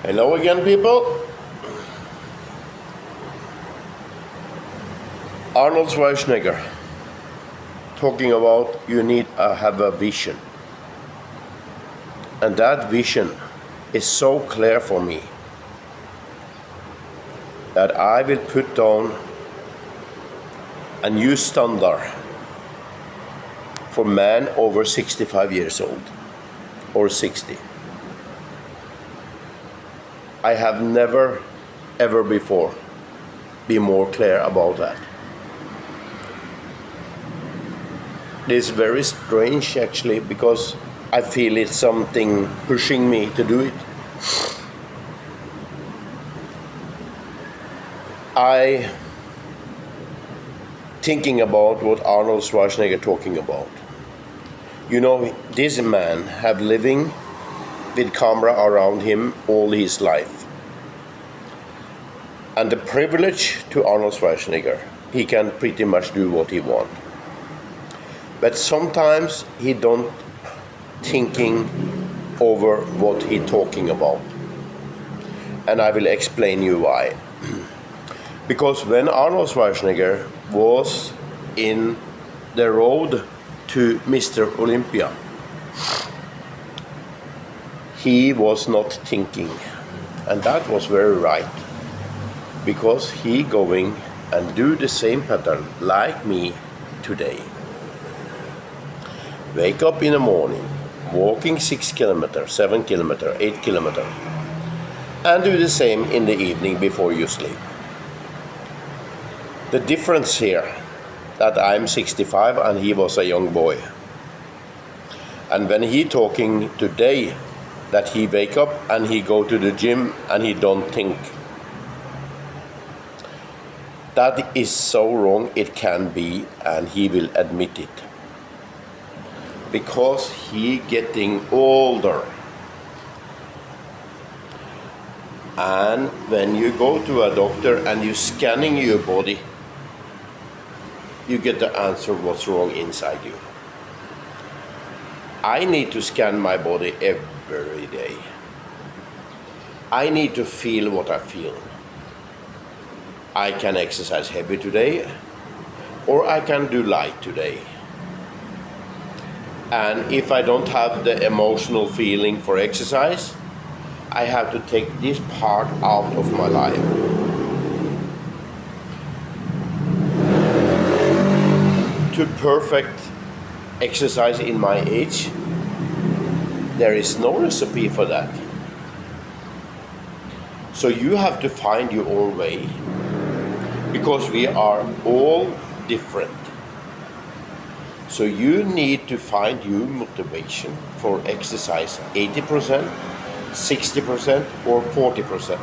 Hello again, people. Arnold Schwarzenegger talking about you need to have a vision. And that vision is so clear for me that I will put down a new standard for men over 65 years old or 60. I have never, ever before been more clear about that. It is very strange actually, because I feel it's something pushing me to do it. I thinking about what Arnold Schwarzenegger talking about. You know, this man have living with camera around him all his life. And the privilege to Arnold Schwarzenegger, he can pretty much do what he want. But sometimes he don't thinking over what he talking about. And I will explain you why. Because when Arnold Schwarzenegger was in the road to Mr. Olympia, he was not thinking, and that was very right, because he going and do the same pattern like me today. Wake up in the morning, walking 6 kilometers, 7 kilometers, 8 kilometers, and do the same in the evening before you sleep. The difference here that I'm 65 and he was a young boy. And when he talking today, that he wake up and he go to the gym and he don't think. That is so wrong it can be, and he will admit it. Because he getting older. And when you go to a doctor and you scanning your body, you get the answer what's wrong inside you. I need to scan my body every day. I need to feel what I feel. I can exercise heavy today, or I can do light today. And if I don't have the emotional feeling for exercise, I have to take this part out of my life. To perfect exercise in my age, there is no recipe for that. So you have to find your own way, because we are all different. So you need to find your motivation for exercise 80%, 60% or 40%.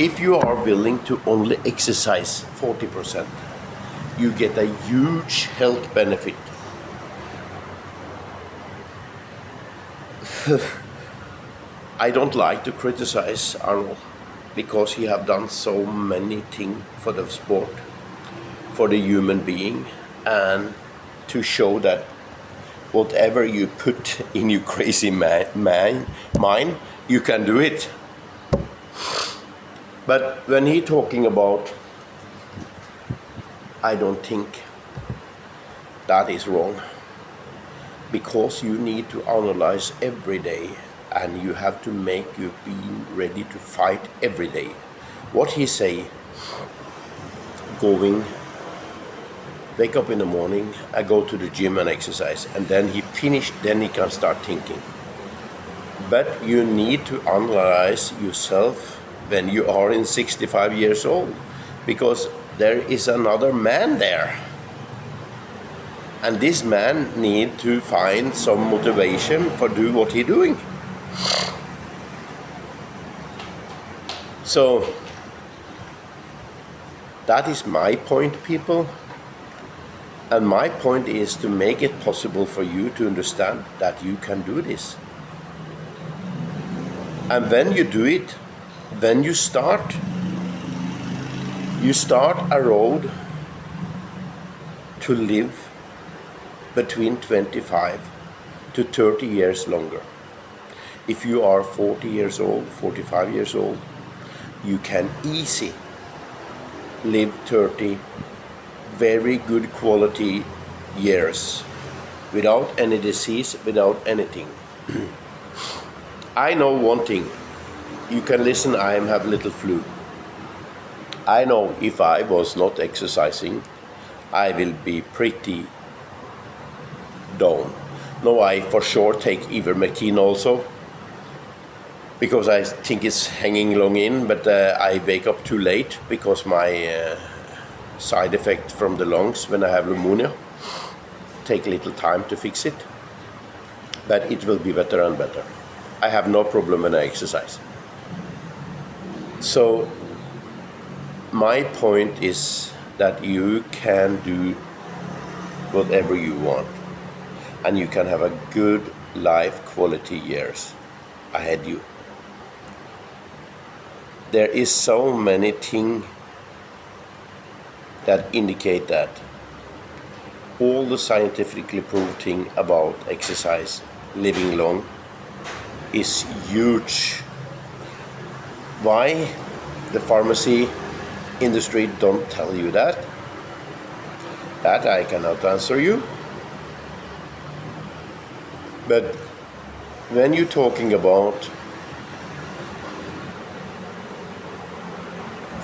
If you are willing to only exercise 40%, you get a huge health benefit. I don't like to criticize Arnold, because he have done so many things for the sport, for the human being, and to show that whatever you put in your crazy mind, you can do it. But when he talking about, I don't think, that is wrong. Because you need to analyze every day, and you have to make you be ready to fight every day. What he say, wake up in the morning, I go to the gym and exercise, and then he finish, then he can start thinking. But you need to analyze yourself when you are in 65 years old, because there is another man there. And this man need to find some motivation for do what he doing. So that is my point, people. And my point is to make it possible for you to understand that you can do this. And when you do it, when you start a road to live between 25 to 30 years longer. If you are 40 years old, 45 years old, you can easy live 30 very good quality years without any disease, without anything. I know one thing. You can listen, I have little flu. I know if I was not exercising, I will be pretty down. No, I for sure take ivermectin also, because I think it's hanging long in, but I wake up too late because my side effect from the lungs when I have pneumonia take a little time to fix it, but it will be better and better. I have no problem when I exercise. So my point is that you can do whatever you want, and you can have a good life quality years ahead you. There is so many things that indicate that. All the scientifically proved thing about exercise, living long, is huge. Why the pharmacy industry don't tell you that? That I cannot answer you. But when you're talking about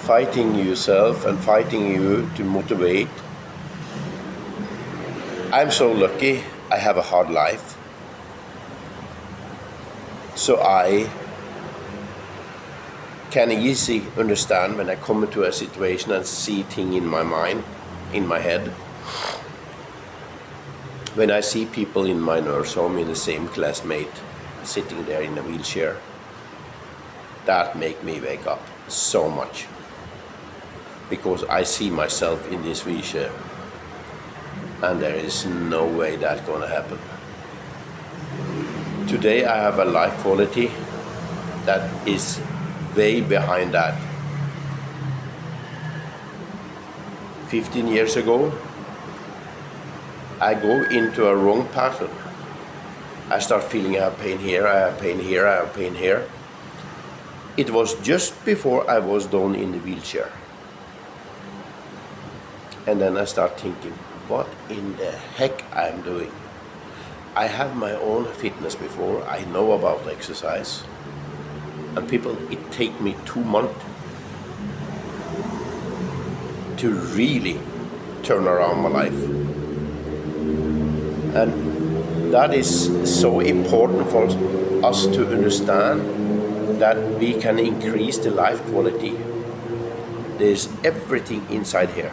fighting yourself and fighting you to motivate, I'm so lucky I have a hard life. So I can easily understand when I come into a situation and see things in my mind, in my head. When I see people in my nurse home in the same classmate sitting there in a wheelchair, that make me wake up so much. Because I see myself in this wheelchair, and there is no way that's gonna happen. Today I have a life quality that is way behind that. 15 years ago, I go into a wrong pattern. I start feeling I have pain here, I have pain here, I have pain here. It was just before I was down in the wheelchair. And then I start thinking, what in the heck I'm doing? I have my own fitness before, I know about exercise. And people, it take me 2 months to really turn around my life. And that is so important for us to understand that we can increase the life quality. There's everything inside here.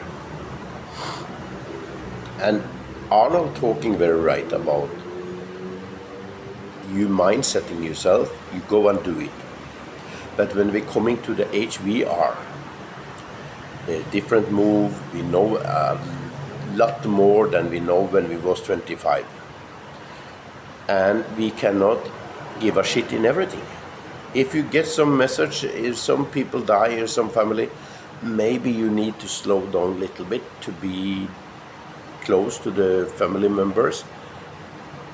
And Arnold talking very right about you mindsetting yourself, you go and do it. But when we're coming to the age we are, a different move, we know a lot more than we know when we was 25. And we cannot give a shit in everything. If you get some message, if some people die or some family, maybe you need to slow down a little bit to be close to the family members.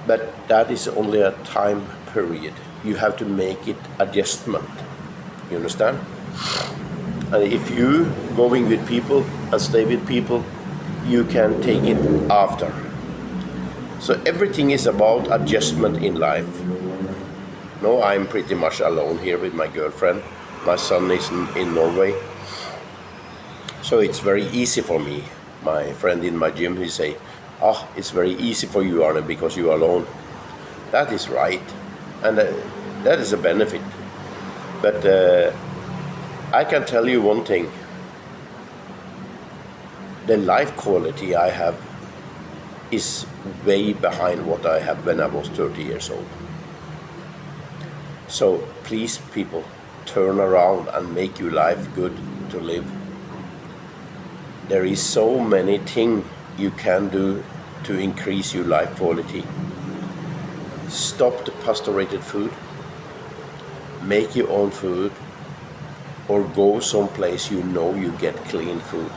But that is only a time period. You have to make it adjustment. You understand? And if you going with people and stay with people, you can take it after. So everything is about adjustment in life. No, I'm pretty much alone here with my girlfriend. My son is in Norway. So it's very easy for me. My friend in my gym, he say, it's very easy for you, Arne, because you are alone. That is right. And that is a benefit. But I can tell you one thing. The life quality I have is way behind what I had when I was 30 years old. So please, people, turn around and make your life good to live. There is so many things you can do to increase your life quality. Stop the pasteurated food. Make your own food. Or go someplace you know you get clean food.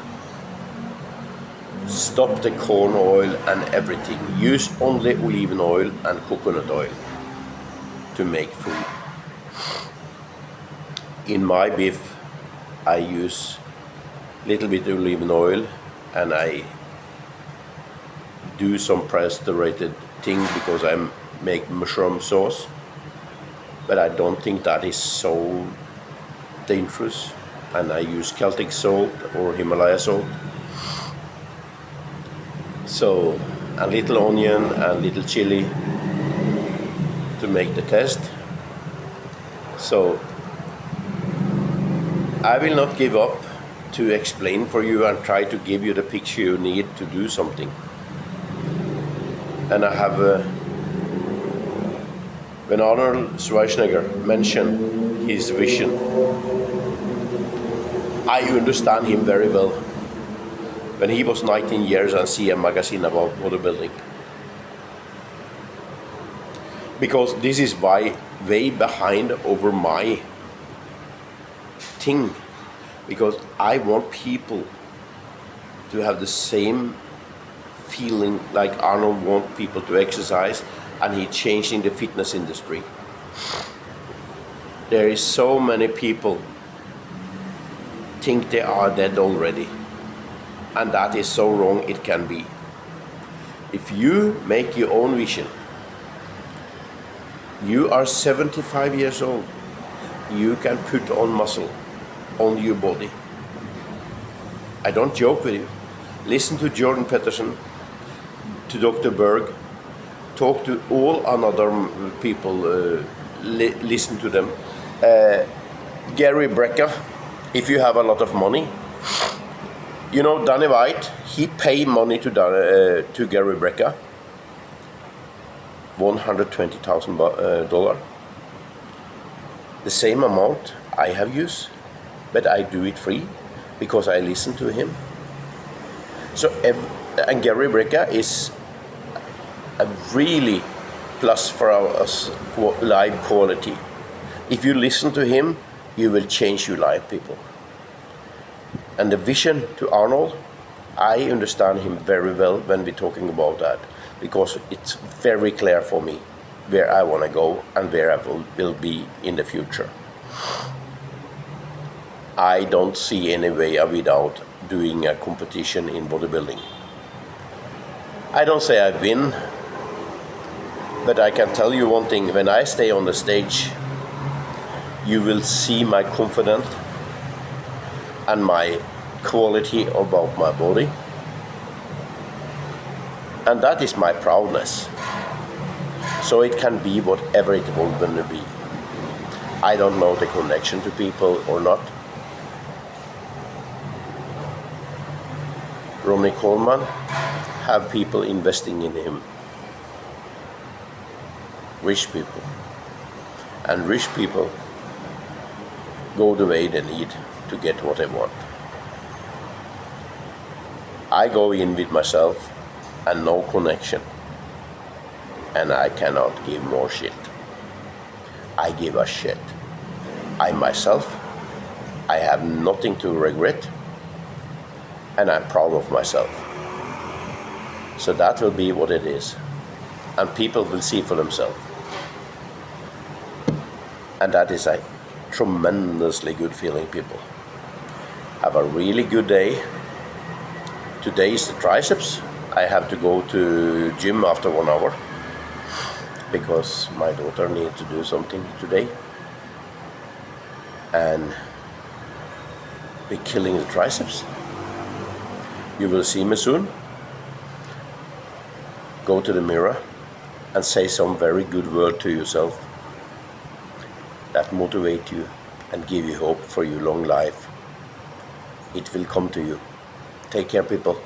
Stop the corn oil and everything. Use only olive oil and coconut oil to make food. In my beef, I use little bit of olive oil, and I do some preservated thing because I make mushroom sauce, but I don't think that is so dangerous. And I use Celtic salt or Himalaya salt. So a little onion and little chili to make the taste. So I will not give up to explain for you and try to give you the picture you need to do something. And I have when Arnold Schwarzenegger mentioned his vision, I understand him very well. When he was 19 years and see a magazine about bodybuilding. Because this is way behind over my thing. Because I want people to have the same feeling like Arnold wants people to exercise, and he changing the fitness industry. There is so many people think they are dead already, and that is so wrong it can be. If you make your own vision, you are 75 years old, you can put on muscle on your body. I don't joke with you. Listen to Jordan Peterson, to Dr. Berg, talk to all another people, listen to them. Gary Brecka, if you have a lot of money, you know Danny White, he pay money to Gary Brecka, $120,000. The same amount I have used, but I do it free because I listen to him. So, and Gary Brecka is a really plus for us life quality. If you listen to him, you will change your life, people. And the vision to Arnold, I understand him very well when we're talking about that, because it's very clear for me where I want to go and where I will be in the future. I don't see any way without doing a competition in bodybuilding. I don't say I win, but I can tell you one thing: when I stay on the stage, you will see my confidence and my quality about my body, and that is my proudness. So it can be whatever it will gonna be. I don't know the connection to people or not. Ronnie Coleman have people investing in him. Rich people. And rich people go the way they need to get what they want. I go in with myself and no connection, and I cannot give more shit. I give a shit. I myself, I have nothing to regret, and I'm proud of myself. So that will be what it is, and people will see for themselves. And that is a tremendously good feeling, people. Have a really good day. Today is the triceps. I have to go to gym after 1 hour because my daughter needs to do something today. And we're killing the triceps. You will see me soon. Go to the mirror and say some very good word to yourself that motivate you and give you hope for your long life. It will come to you. Take care, people.